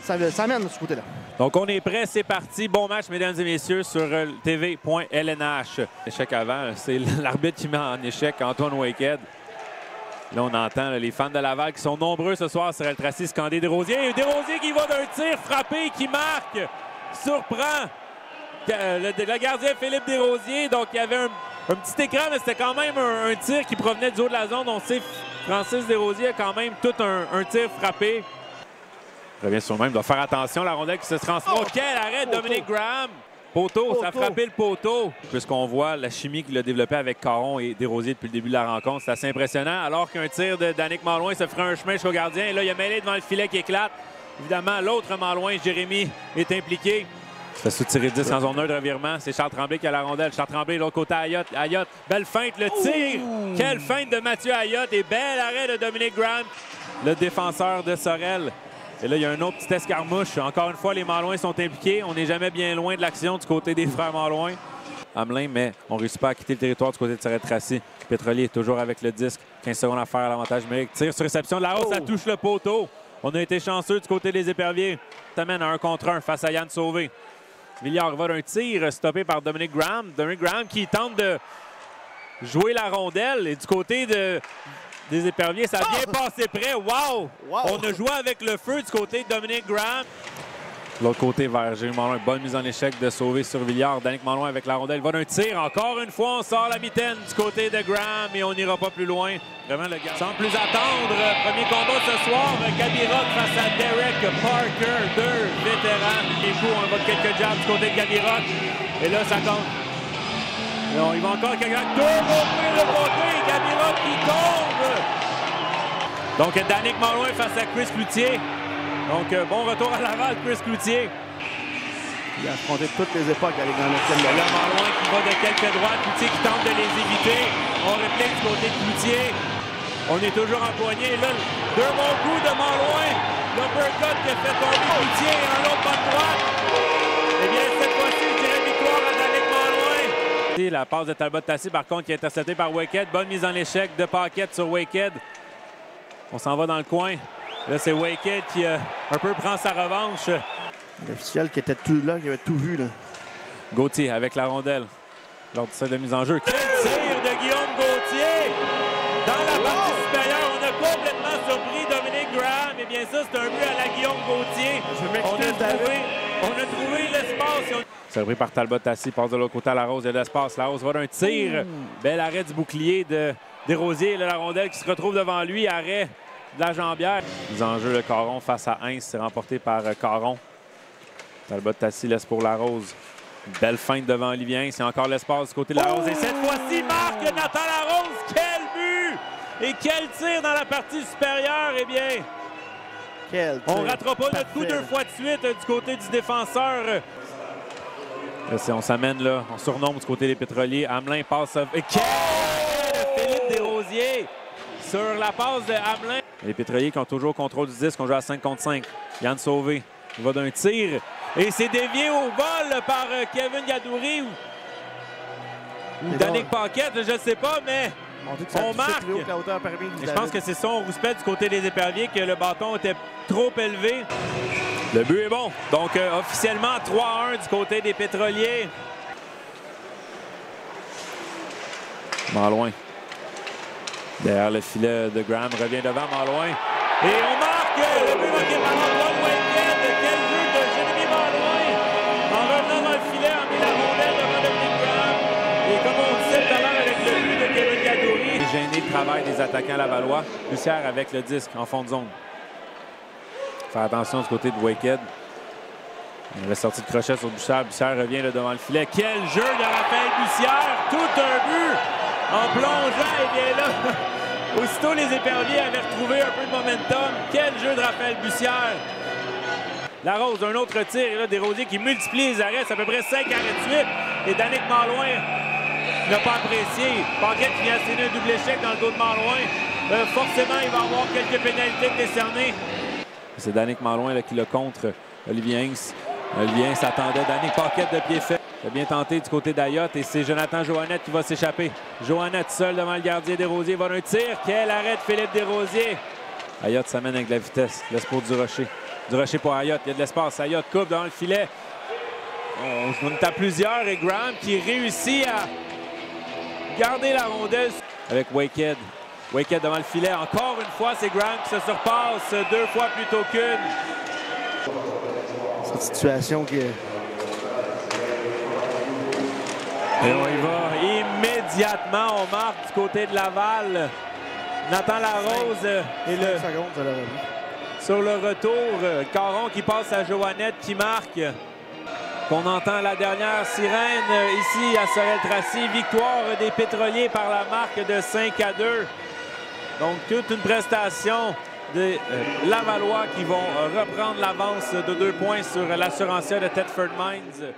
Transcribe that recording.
Ça mène de ce côté-là. Donc, on est prêt, c'est parti. Bon match, mesdames et messieurs, sur tv.lnh. Échec avant, c'est l'arbitre qui met en échec Antoine Waked. Là, on entend les fans de Laval qui sont nombreux ce soir sur El Tracy scander Desrosiers. Desrosiers qui va d'un tir frappé, qui marque, surprend le gardien Philippe Desrosiers. Donc, il y avait un petit écran, mais c'était quand même un tir qui provenait du haut de la zone. On sait Francis Desrosiers a quand même tout un tir frappé. Revient sur le même, doit faire attention, la rondelle qui se transforme. Oh, quel arrêt de Dominique Graham! Poteau, ça a frappé le poteau. Puisqu'on voit la chimie qu'il a développée avec Caron et Desrosiers depuis le début de la rencontre, c'est assez impressionnant. Alors qu'un tir de Danick Malouin se ferait un chemin jusqu'au gardien. Et là, il a mêlé devant le filet qui éclate. Évidemment, l'autre Malouin, Jérémy, est impliqué. Il se fait soutirer 10 en zone 1 de revirement. C'est Charles Tremblay qui a la rondelle. Charles Tremblay, de l'autre côté, Ayotte. Ayotte, belle feinte, le tir! Quelle feinte de Mathieu Ayotte et bel arrêt de Dominique Graham, le défenseur de Sorel. Et là, il y a un autre petit escarmouche. Encore une fois, les Malouins sont impliqués. On n'est jamais bien loin de l'action du côté des frères Malouin. Hamelin, mais on ne réussit pas à quitter le territoire du côté de Sorel-Tracy. Pétrolier toujours avec le disque. 15 secondes à faire à l'avantage numérique. Tire sur réception de la hausse, ça touche le poteau. On a été chanceux du côté des Éperviers. Ça mène à 1 contre 1 face à Yann Sauvé. Villiard va d'un tir stoppé par Dominique Graham. Dominique Graham qui tente de jouer la rondelle. Et du côté des Éperviers, ça a bien passé près. Wow! On a joué avec le feu du côté de Dominique Graham. L'autre côté vers Jérémy Malouin. Bonne mise en échec de Sauvé sur Villiard. Danick Malouin avec la rondelle. Il va d'un tir. Encore une fois, on sort la mitaine du côté de Graham et on n'ira pas plus loin. Vraiment, le gars. Sans plus attendre, premier combat ce soir. Gabiroc face à Derek Parker. 2 vétérans. Les coups, on va quelques jabs du côté de Gabiroc. Et là, ça compte. Non, il va encore quelqu'un. 2 montrer le côté. Gabiroc qui tombe. Donc, Danick Malouin face à Chris Cloutier. Donc, bon retour à Laval, Chris Cloutier. Il a affronté toutes les époques avec dans lequel le Malouin qui va de quelques droites. Cloutier qui tente de les éviter. On réplique du côté de Cloutier. On est toujours empoigné. Là, 2 bons coups de Malouin. L'uppercut qui a fait tomber Cloutier. Un autre pas de droite. Eh bien, cette fois-ci, je dirais victoire à Danick Malouin. La passe de Talbot-Tassi, par contre, qui est interceptée par Waked. Bonne mise en échec de Paquette sur Waked. On s'en va dans le coin. Là, c'est Waked qui un peu prend sa revanche. L'officiel qui était tout là, qui avait tout vu. Là. Gauthier avec la rondelle. Lors de cette mise en jeu. Quel tir de Guillaume Gauthier! Dans la partie supérieure, on a complètement surpris Dominique Graham. Eh bien, ça, c'est un but à la Guillaume Gauthier. On a trouvé l'espace. C'est repris par Talbot-Tassi, passe de l'autre côté à Larose. Il y a de l'espace. Larose va d'un tir. Bel arrêt du bouclier de Desrosiers. Là, la rondelle qui se retrouve devant lui. Arrêt de la jambière. Mise en jeu, le Caron face à Heinz. C'est remporté par Caron. Talbot-Tassi laisse pour Larose. Belle feinte devant Olivien. C'est encore l'espace du côté de Larose. Et cette fois-ci, marque Nathan Larose. Quel but! Et quel tir dans la partie supérieure. Eh bien, on ne ratera pas notre coup 2 fois de suite du côté du défenseur. Là, on s'amène là. On surnombre du côté des Pétroliers. Hamelin passe. Et quel de Philippe Desrosiers sur la passe de Hamelin. Les Pétroliers qui ont toujours contrôle du disque. On joue à 5 contre 5. Yann Sauvé. Il va d'un tir. Et c'est dévié au vol par Kevin Gadouri ou Danick Paquette, je ne sais pas, mais on marque. Je pense que c'est son rouspète du côté des Éperviers que le bâton était trop élevé. Le but est bon. Donc, officiellement, 3-1 du côté des Pétroliers. Malouin. Derrière le filet de Graham, revient devant Malouin. Et on marque le but manqué par Antoine Waked. Quel jeu de Jérémy Malouin. En revenant dans le filet, en met la rondelle devant Dominique Graham. Et comme on disait tout à l'heure avec le but de Kevin Gadouri. Gêné le travail des attaquants lavallois. Bussière avec le disque en fond de zone. Faire attention du côté de Waked. Il avait sorti de crochet sur Bussière. Bussière revient là, devant le filet. Quel jeu de Raphaël Bussière. Tout un but en plongeant. Et bien là, aussitôt les Éperviers avaient retrouvé un peu de momentum. Quel jeu de Raphaël Bussière. Larose, un autre tir. Et là, Desrosiers qui multiplie les arrêts. C'est à peu près 5 arrêts de suite. Et Danick Malouin n'a pas apprécié. Paquette qui vient asséner un double échec dans le dos de Malouin. Forcément, il va avoir quelques pénalités décernées. C'est Danick Malouin là, qui le contre Olivier Heinz. Olivier Heinz attendait Danick Paquette de pied fait. Il a bien tenté du côté d'Ayotte et c'est Jonathan Joannette qui va s'échapper. Joannette seul devant le gardien Desrosiers. Va d'un tir. Quel arrêt de Philippe Desrosiers. Ayotte s'amène avec la vitesse. Laisse pour du rocher. Du Rocher pour Ayotte. Il y a de l'espace. Ayotte coupe dans le filet. On est à plusieurs et Graham qui réussit à garder la rondelle avec Waked. Waked devant le filet. Encore une fois, c'est Graham qui se surpasse 2 fois plutôt qu'une. Cette situation qui est... Et on y va immédiatement. On marque du côté de Laval. Nathan Larose et le... 5 secondes, ça l'aurait vu. Sur le retour, Caron qui passe à Joannette qui marque. On entend la dernière sirène ici à Sorel-Tracy. Victoire des Pétroliers par la marque de 5-2. Donc toute une prestation des Lavallois qui vont reprendre l'avance de 2 points sur l'Assurancia de Thetford Mines.